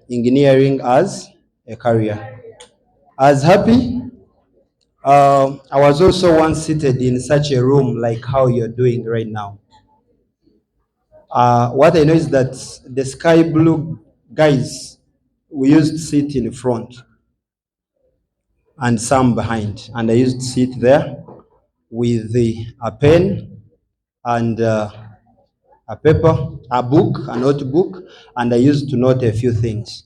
engineering as a career. As happy, I was also once seated in such a room like how you're doing right now. What I know is that the sky blue guys, we used to sit in front and some behind, and I used to sit there with a pen and a paper, a book, a notebook, and I used to note a few things.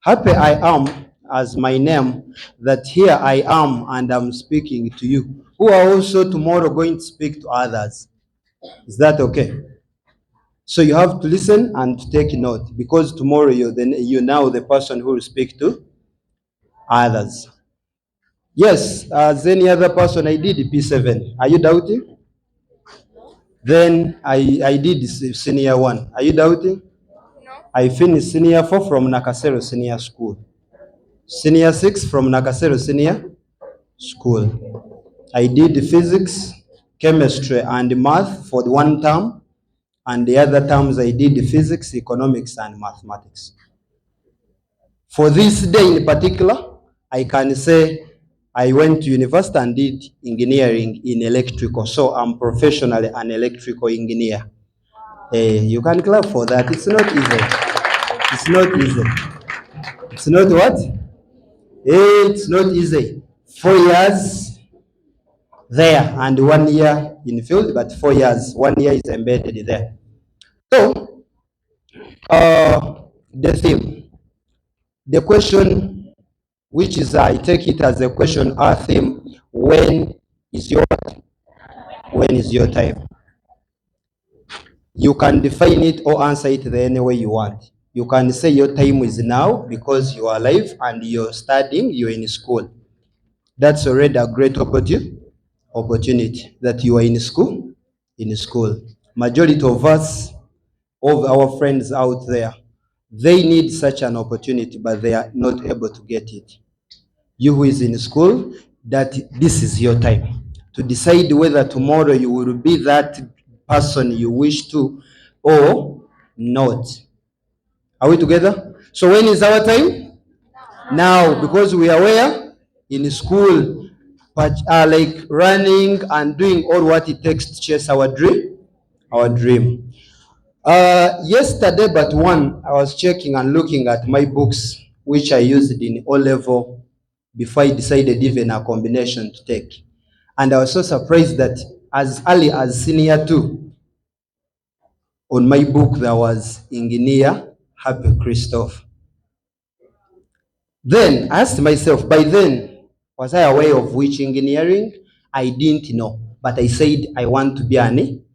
Happy I am as my name that here I am and I'm speaking to you, who are also tomorrow going to speak to others. Is that okay? So you have to listen and take note, because tomorrow you're now the person who will speak to others. Yes, as any other person, I did P7. Are you doubting? Then I did senior 1. Are you doubting? No. I finished senior 4 from Nakasero Senior School. Senior 6 from Nakasero Senior School. I did physics, chemistry, and math for the one term. And the other terms I did physics, economics, and mathematics. For this day in particular, I can say I went to university and did engineering in electrical. So I'm professionally an electrical engineer. You can clap for that. It's not easy. It's not easy. It's not what? It's not easy. 4 years there and 1 year in field, but 4 years, 1 year is embedded there. So, the theme, the question, which is, I take it as a question or theme, when is your time? You can define it or answer it the any way you want. You can say your time is now because you are alive and you're studying, you're in school. That's already a great opportunity that you are in school. Majority of us, of our friends out there, they need such an opportunity, but they are not able to get it. You who is in school, that this is your time to decide whether tomorrow you will be that person you wish to or not. Are we together? So when is our time? Now, because we are where? In school, but like running and doing all what it takes to chase our dream. Yesterday, but one, I was checking and looking at my books, which I used in O-level before I decided even a combination to take. And I was so surprised that as early as senior 2, on my book there was engineer Happy Christoph. Then I asked myself, by then, was I aware of which engineering? I didn't know, but I said I want to be an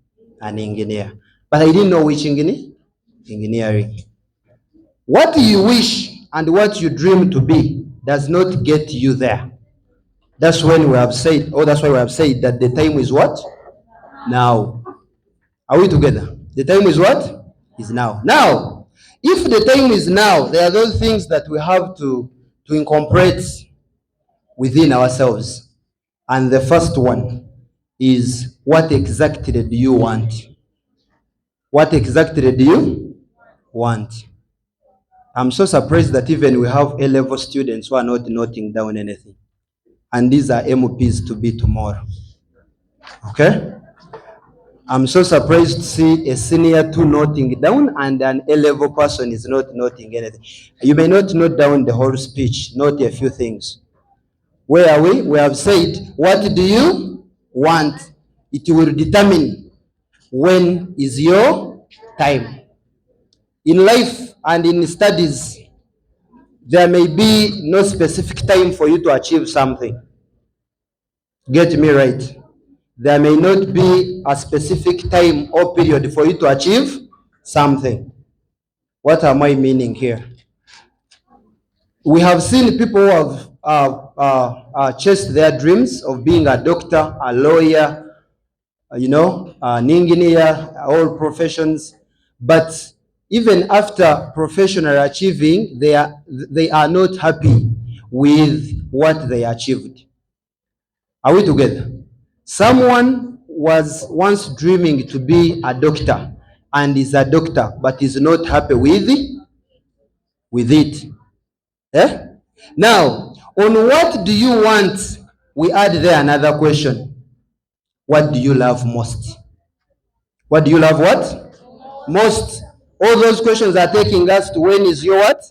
engineer. But I didn't know which engineering. What you wish and what you dream to be does not get you there. That's when we have said, that's why we have said that the time is what? Now. Are we together? The time is what? Is now. Now, if the time is now, there are those things that we have to incorporate within ourselves. And the first one is, what exactly do you want? What exactly do you want? I'm so surprised that even we have A-level students who are not noting down anything. And these are MPs to be tomorrow. Okay? I'm so surprised to see a senior 2 noting down and an A-level person is not noting anything. You may not note down the whole speech, note a few things. Where are we? We have said, what do you want? It will determine when is your time. In life and in studies, there may be no specific time for you to achieve something. Get me right. There may not be a specific time or period for you to achieve something. What am I meaning here? We have seen people who have chased their dreams of being a doctor, a lawyer, an engineer, all professions. But even after professional achieving, they are not happy with what they achieved. Are we together? Someone was once dreaming to be a doctor and is a doctor, but is not happy with with it. Eh? Now, on what do you want? We add there another question. What do you love most? What do you love what? Most. All those questions are taking us to when is your what?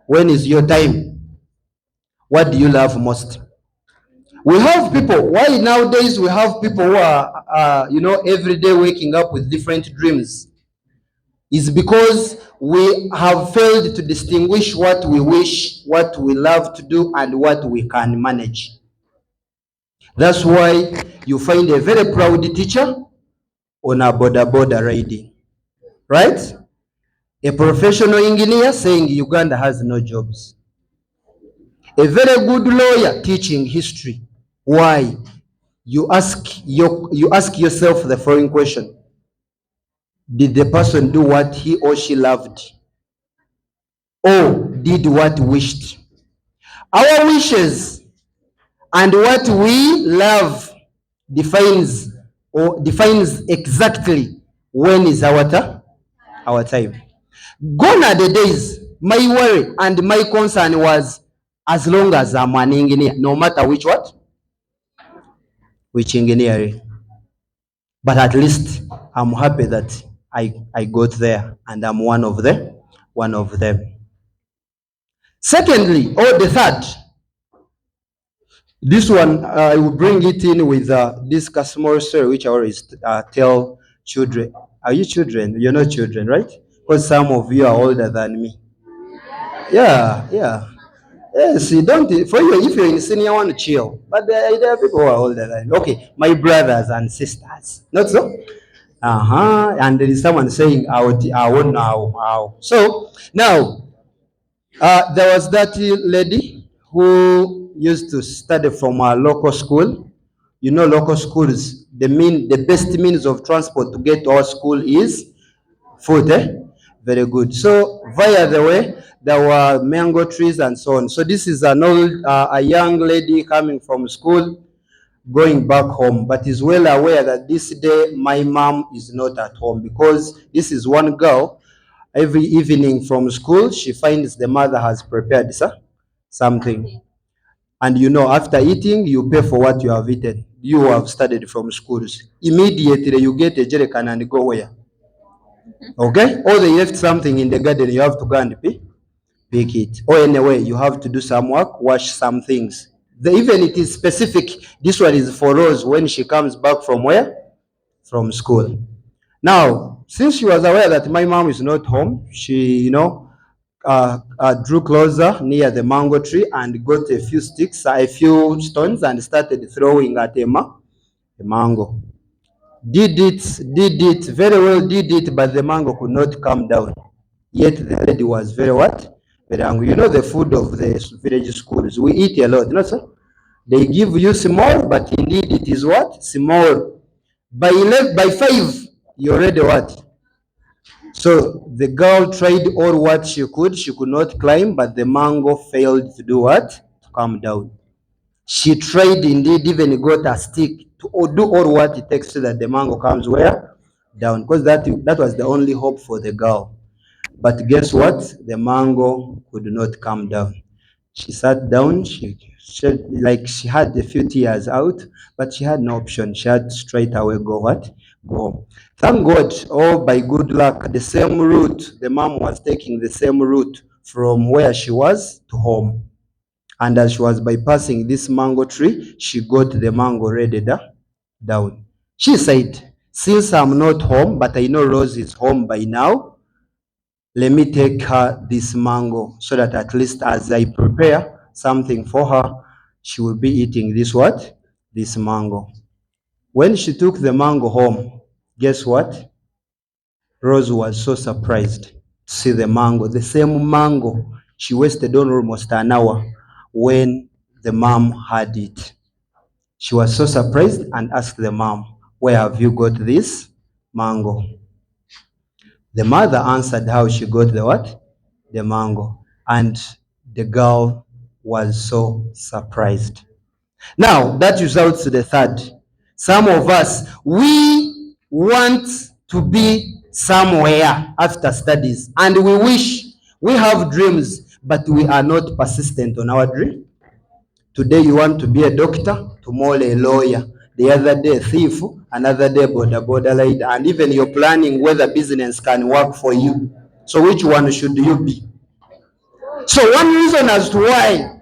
When is your time? What do you love most? We have people, why nowadays we have people who are, every day waking up with different dreams? Is because we have failed to distinguish what we wish, what we love to do, and what we can manage. That's why you find a very proud teacher on a border riding, right? A professional engineer saying Uganda has no jobs. A very good lawyer teaching history. Why? You ask yourself the following question. Did the person do what he or she loved? Or did what wished? Our wishes and what we love defines exactly when is our time. Gone are the days my worry and my concern was as long as I'm an engineer, no matter which engineering. But at least I'm happy that I got there and I'm one of them. Secondly, or the third, this one I will bring it in with this customer story which I always tell children. Are you children? You're not children, right? Because some of you are older than me. Yeah. Yes, you don't. For you, if you're in senior one, chill. But there are people who are older than me. Okay, my brothers and sisters. Not so? And there is someone saying, I won't know. So now, there was that lady who used to study from a local school. You know, local schools, the best means of transport to get to our school is foot, Very good. So via the way, there were mango trees and so on. So this is a young lady coming from school, going back home, but is well aware that this day my mom is not at home, because this is one girl. Every evening from school, she finds the mother has prepared something. And after eating, you pay for what you have eaten. You have studied from schools. Immediately, you get a jerrycan and go where? Okay? Or they left something in the garden, you have to go and pick it. Or anyway, you have to do some work, wash some things. Even it is specific, this one is for Rose when she comes back from where? From school. Now, since she was aware that my mom is not home, she, drew closer near the mango tree and got a few sticks, a few stones, and started throwing at the mango. Did it very well, but the mango could not come down. Yet the lady was very what? Very hungry. You know the food of the village schools. We eat a lot, sir? They give you small, but indeed it is what? Small. By 5, you already what? So the girl tried all what she could. She could not climb, but the mango failed to do what? To come down. She tried indeed, even got a stick to do all what it takes so that the mango comes where? Down. Because that was the only hope for the girl. But guess what? The mango could not come down. She sat down, she had a few tears out, but she had no option. She had to straight away go what? Go home. Thank God, by good luck, the same route, the mom was taking the same route from where she was to home. And as she was bypassing this mango tree, she got the mango ready down. She said, since I'm not home, but I know Rose is home by now, let me take her this mango so that at least as I prepare something for her, she will be eating this what? This mango. When she took the mango home, guess what? Rose was so surprised to see the mango, the same mango she wasted on almost an hour when the mom had it. She was so surprised and asked the mom, where have you got this mango? The mother answered how she got the what? The mango. And the girl was so surprised. Now, that results to the third. Some of us, we want to be somewhere after studies, and we wish We have dreams, but we are not persistent on our dream. Today you want to be a doctor, tomorrow a lawyer, the other day a thief, another day border rider, and even you're planning whether business can work for you. So which one should you be? So one reason as to why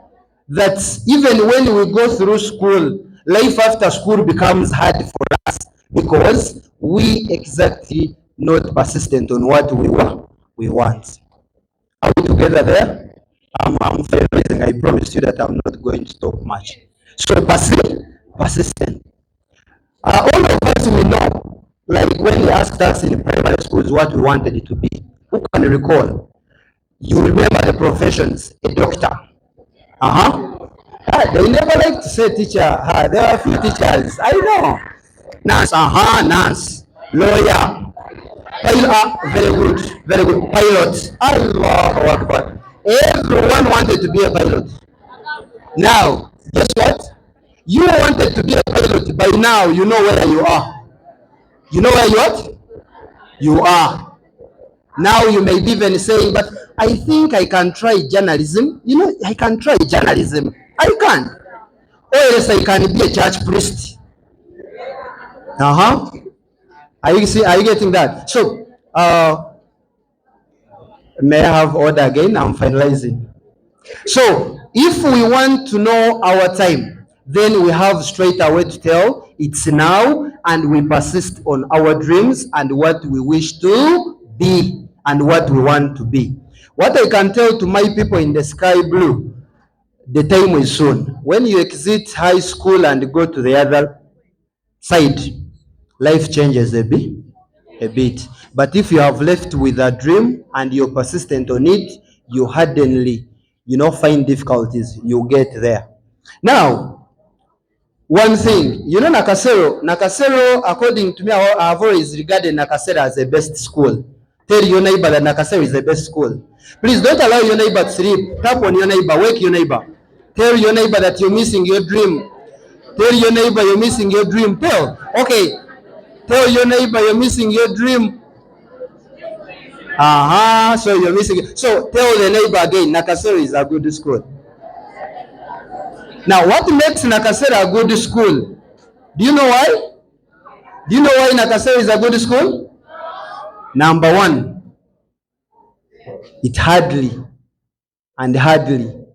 that even when we go through school, life after school becomes hard for us because we exactly not persistent on what we want. Are we together there? I'm finalizing. I promise you that I'm not going to talk much. So persistent. All of us we know, like when they asked us in primary schools what we wanted it to be. Who can recall? You remember the professions, a doctor. They never like to say teacher. There are a few teachers. I know. Nurse, nurse. Lawyer. Pilot, very good, very good. Pilot. Allahu Akbar. Everyone wanted to be a pilot. Now, guess what? You wanted to be a pilot. By now, you know where you are. You know where you are? You are. Now you may be even saying, but I think I can try journalism. You know, I can try journalism. I can. Or else I can be a church priest. Are you getting that? So, may I have order again? I'm finalizing. So, if we want to know our time, then we have straight away to tell it's now, and we persist on our dreams and what we wish to be and what we want to be. What I can tell to my people in the sky blue, the time is soon. When you exit high school and go to the other side, life changes a bit. But if you have left with a dream and you're persistent on it, you hardly, find difficulties. You get there. Now, one thing, Nakasero, according to me, I have always regarded Nakasero as the best school. Tell your neighbor that Nakasero is the best school. Please don't allow your neighbor to sleep. Tap on your neighbor, wake your neighbor. Tell your neighbor that you're missing your dream. Tell your neighbor you're missing your dream. Tell your neighbor you're missing your dream. So you're missing it. So tell the neighbor again, Nakasero is a good school. Now, what makes Nakasero a good school? Do you know why? Do you know why Nakasero is a good school? Number one, it hardly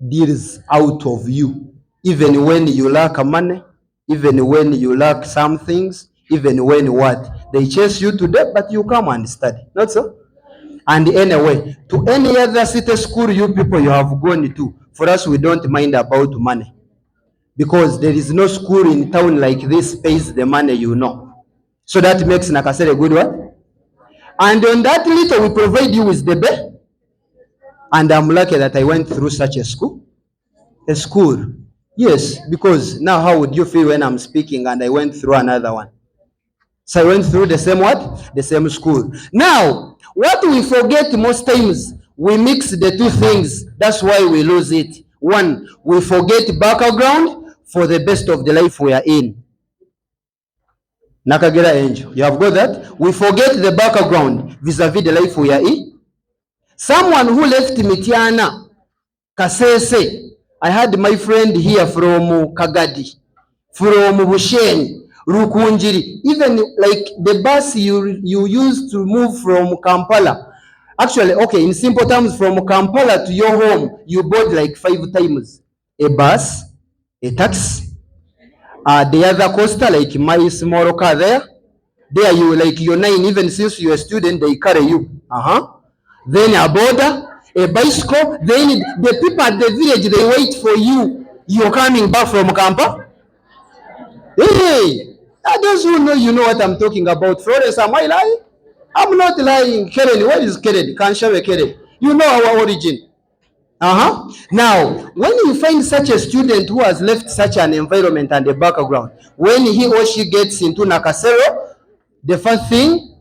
deals out of you. Even when you lack money, even when you lack some things, even when what? They chase you to death, but you come and study. Not so? And anyway, to any other city school you people you have gone to, for us we don't mind about money. Because there is no school in town like this pays the money So that makes Nakasero a good one. And on that little we provide you with the best. And I'm lucky that I went through such a school. A school. Yes, because now how would you feel when I'm speaking and I went through another one? So I went through the same what? The same school. Now, what we forget most times, we mix the two things. That's why we lose it. One, we forget background for the best of the life we are in. Nakagera Angel, you have got that? We forget the background vis-a-vis the life we are in. Someone who left Mitiana, Kasese, I had my friend here from Kagadi, from Bushen, Rukunjiri, even like the bus you used to move from Kampala. Actually, okay, in simple terms, from Kampala to your home, you bought like 5 times. A bus, a taxi, the other coaster, like my small car there you like you're 9, even since you're a student, they carry you. Then a border, a bicycle, then the people at the village, they wait for you. You're coming back from Kampala. Hey, those who know, you know what I'm talking about. Florence, am I lying? I'm not lying. Kennedy, what is Kennedy? Kanshawe Kennedy. You know our origin. Now, when you find such a student who has left such an environment and a background, when he or she gets into Nakasero, the first thing,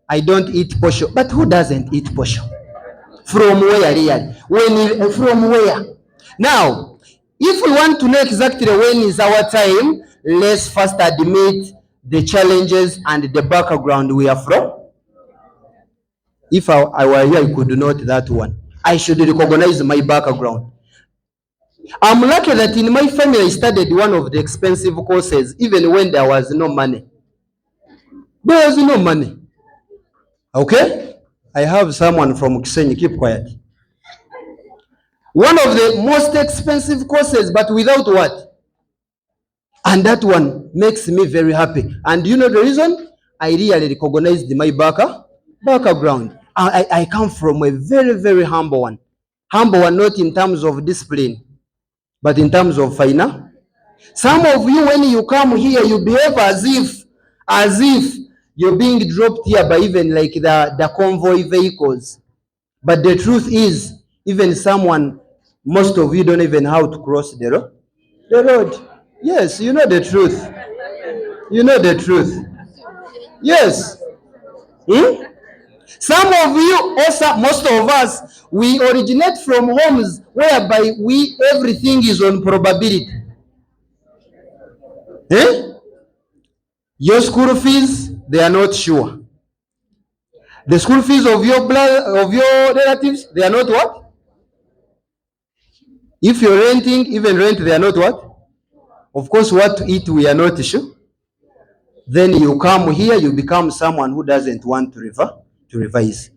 I don't eat posho. But who doesn't eat posho? From where, really? From where? Now, if we want to know exactly when is our time, let's first admit the challenges and the background we are from. If I were here, I could note that one. I should recognize my background. I'm lucky that in my family I studied one of the expensive courses even when there was no money. There was no money. Okay? I have someone from Kisenyi, keep quiet. One of the most expensive courses, but without what? And that one makes me very happy. And you know the reason? I really recognized my background. I come from a very, very humble one. Humble one, not in terms of discipline, but in terms of finance. Some of you, when you come here, you behave as if you're being dropped here by even like the convoy vehicles. But the truth is, even someone, most of you don't even know how to cross the road. Yes, you know the truth. You know the truth. Yes. Some of you, also most of us, we originate from homes whereby everything is on probability. Your school fees, they are not sure. The school fees of your relatives, they are not what? If you're renting, even rent, they are not what? Of course, what to eat, we are not sure. Then you come here, you become someone who doesn't want to revise.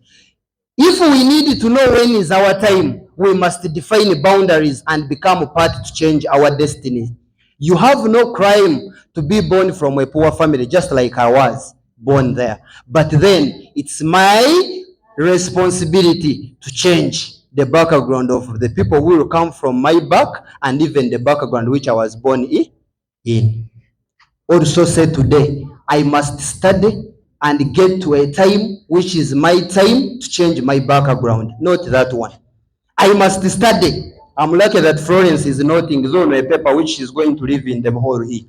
If we need to know when is our time, we must define boundaries and become a part to change our destiny. You have no crime to be born from a poor family, just like I was born there. But then it's my responsibility to change the background of the people who will come from my back and even the background which I was born in. Also said today, I must study and get to a time which is my time to change my background, not that one. I must study. I'm lucky that Florence is noting on a paper which she's going to live in the hall here.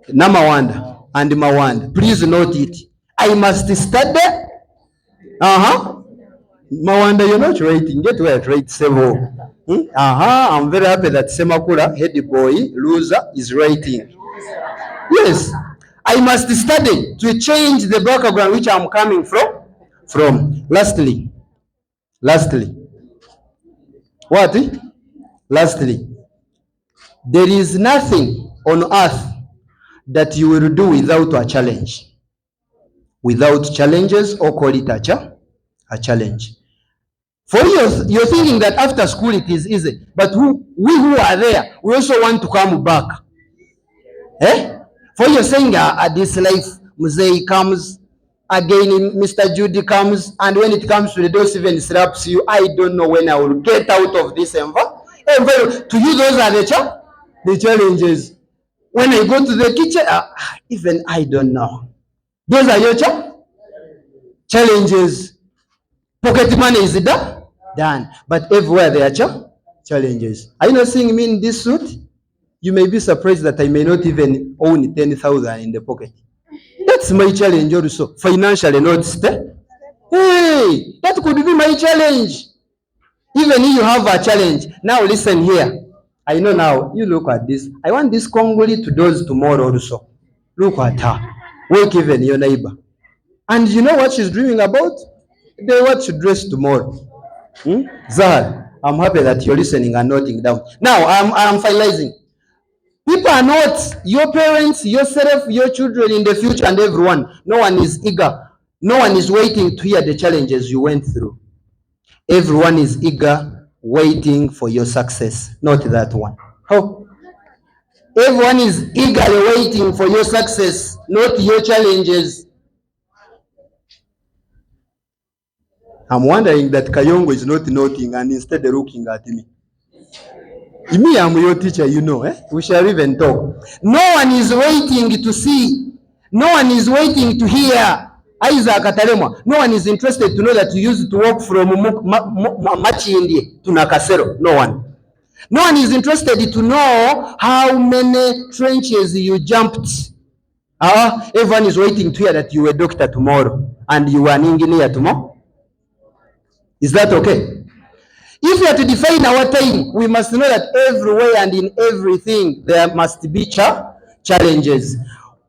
Namawanda and Mawanda, please note it. I must study. Mawanda, you're not writing. Get where I write several. I'm very happy that Semakula, head boy, loser, is writing. Yes, I must study to change the background which I'm coming from. Lastly, what? Lastly, there is nothing on earth that you will do without a challenge. Without challenges, or call it a challenge. For you, you're thinking that after school it is easy, but we who are there, we also want to come back. For you're saying at this life, Muzei comes, again Mr. Judy comes, and when it comes to the door, even slaps you. I don't know when I will get out of this environment. To you, those are the challenges. When I go to the kitchen, even I don't know. Those are your challenges. Pocket money is done, but everywhere there are challenges. Are you not seeing me in this suit? You may be surprised that I may not even own 10,000 in the pocket. That's my challenge also. Financially not stable. Hey, that could be my challenge. Even if you have a challenge. Now listen here. I know now, you look at this. I want this Congolese to doze tomorrow also. Look at her. Wake even your neighbor. And you know what she's dreaming about? They want to dress tomorrow. Zahar, I'm happy that you're listening and noting down. Now, I'm finalizing. People are not, your parents, yourself, your children in the future, and everyone. No one is eager. No one is waiting to hear the challenges you went through. Everyone is eager, waiting for your success, not that one. How? Everyone is eagerly waiting for your success, not your challenges. I'm wondering that Kayongo is not noting and instead looking at me. Me, I'm your teacher, you know. We shall even talk. No one is waiting to see. No one is waiting to hear. Isaac Ataremwa. No one is interested to know that you used to walk from Machindi to Nakasero. No one. No one is interested to know how many trenches you jumped. Everyone is waiting to hear that you were a doctor tomorrow and you were an engineer tomorrow. Is that okay? If we are to define our time, we must know that everywhere and in everything there must be challenges.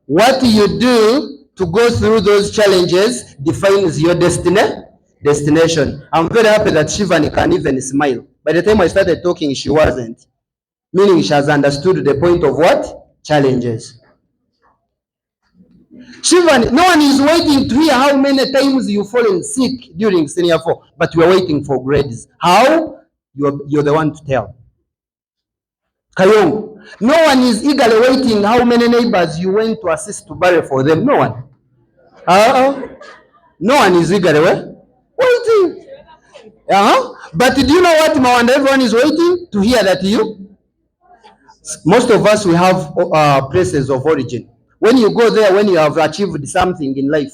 What you do to go through those challenges defines your destiny. destination. I'm very happy that Shivani can even smile. By the time I started talking, she wasn't. Meaning she has understood the point of what? Challenges. Shivani, no one is waiting to hear how many times you've fallen sick during senior 4, but we're waiting for grades. How? You're the one to tell. Kayong, no one is eagerly waiting how many neighbors you went to assist to bury for them. No one. No one is eagerly waiting. But do you know what, Mawanda? Everyone is waiting to hear that most of us, we have places of origin. When you go there, when you have achieved something in life,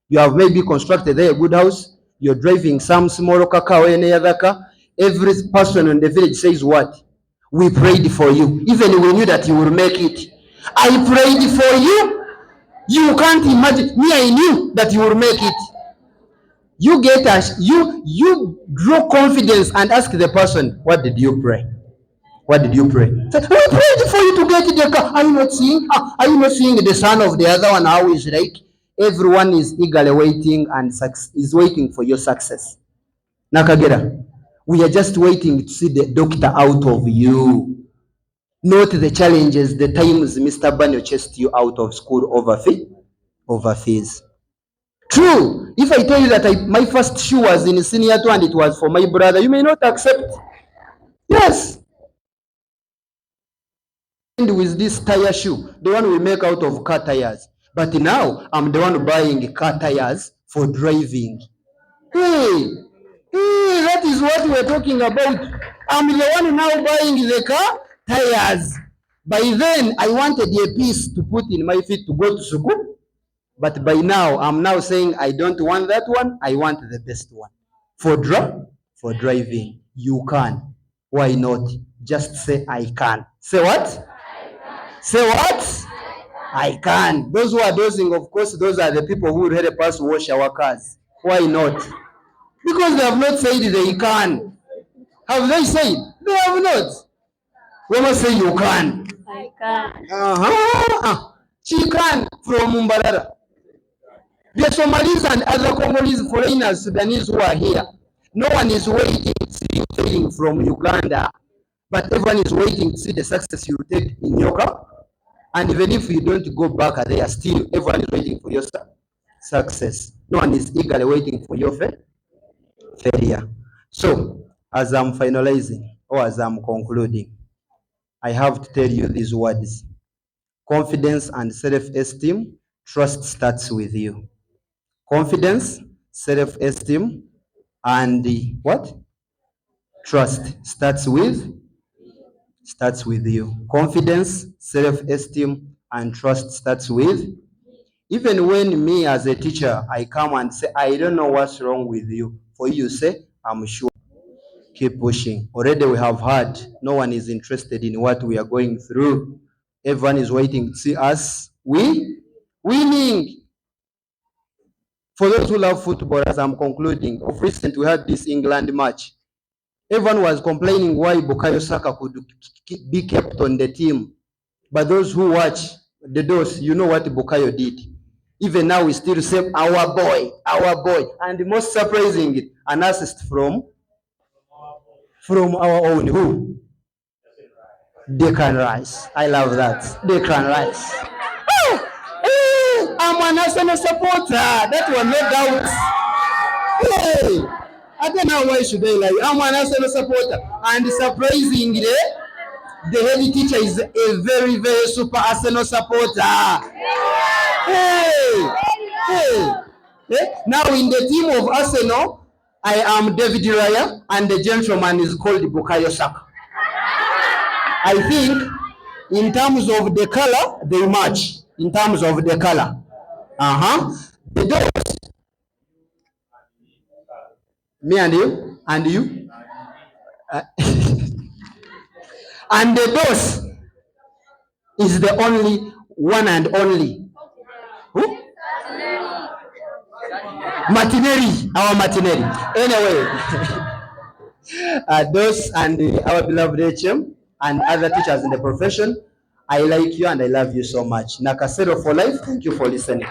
you have maybe constructed there a good house, you're driving some small car or any other car, every person in the village says what? We prayed for you. Even we knew that you will make it. I prayed for you. You can't imagine. Me, I knew that you will make it. You get us. You draw confidence and ask the person, what did you pray? What did you pray? So, we prayed for you to get the car. Are you not seeing? Are you not seeing the son of the other one? How is like? Everyone is eagerly waiting and is waiting for your success. Nakagera, we are just waiting to see the doctor out of you. Not the challenges, the times Mr. Banyo chased you out of school over fees. True. If I tell you that my first shoe was in senior 2 and it was for my brother, you may not accept. Yes. With this tire shoe, the one we make out of car tires. But now I'm the one buying car tires for driving. Hey, that is what we're talking about. I'm the one now buying the car tires. By then, I wanted a piece to put in my feet to go to school. But by now, I'm now saying I don't want that one. I want the best one. For driving, you can. Why not? Just say I can. Say what? Say what? I can. Those who are dozing, of course, those are the people who will help us wash our cars. Why not? Because they have not said they can. Have they said? They have not. We must say you can. I can. She can from Mumbarara. The Somalis and other Congolese foreigners, Sudanese who are here, no one is waiting to see you failing from Uganda, but everyone is waiting to see the success you take in your car. And even if you don't go back there, still everyone is waiting for your success. No one is eagerly waiting for your failure. So, as I'm finalizing or as I'm concluding, I have to tell you these words. Confidence and self-esteem, trust starts with you. Confidence, self-esteem, and what? Trust starts with you. Confidence, self-esteem, and trust starts with. Even when me as a teacher, I come and say, I don't know what's wrong with you. For you say, I'm sure. Keep pushing. Already we have heard, no one is interested in what we are going through. Everyone is waiting to see us winning. For those who love football, as I'm concluding, of recent we had this England match. Everyone was complaining why Bukayo Saka could be kept on the team. But those who watch the dose, you know what Bukayo did. Even now we still say our boy. And the most surprising, an assist from our own who? Declan Rice. I love that. Declan Rice. I'm an Arsenal supporter. That one, no doubt. Hey, I don't know why should I lie. I'm an Arsenal supporter. And surprisingly, the head teacher is a very, very super Arsenal supporter. Hey. Now in the team of Arsenal, I am David Raya, and the gentleman is called Bukayo Saka. I think in terms of the color, they match. In terms of the color. The doors. Me and you? And you? And the doors is the only one and only. Who? Martinelli. Our Martinelli. Anyway. Those and our beloved HM and other teachers in the profession, I like you and I love you so much. Nakasero for life. Thank you for listening.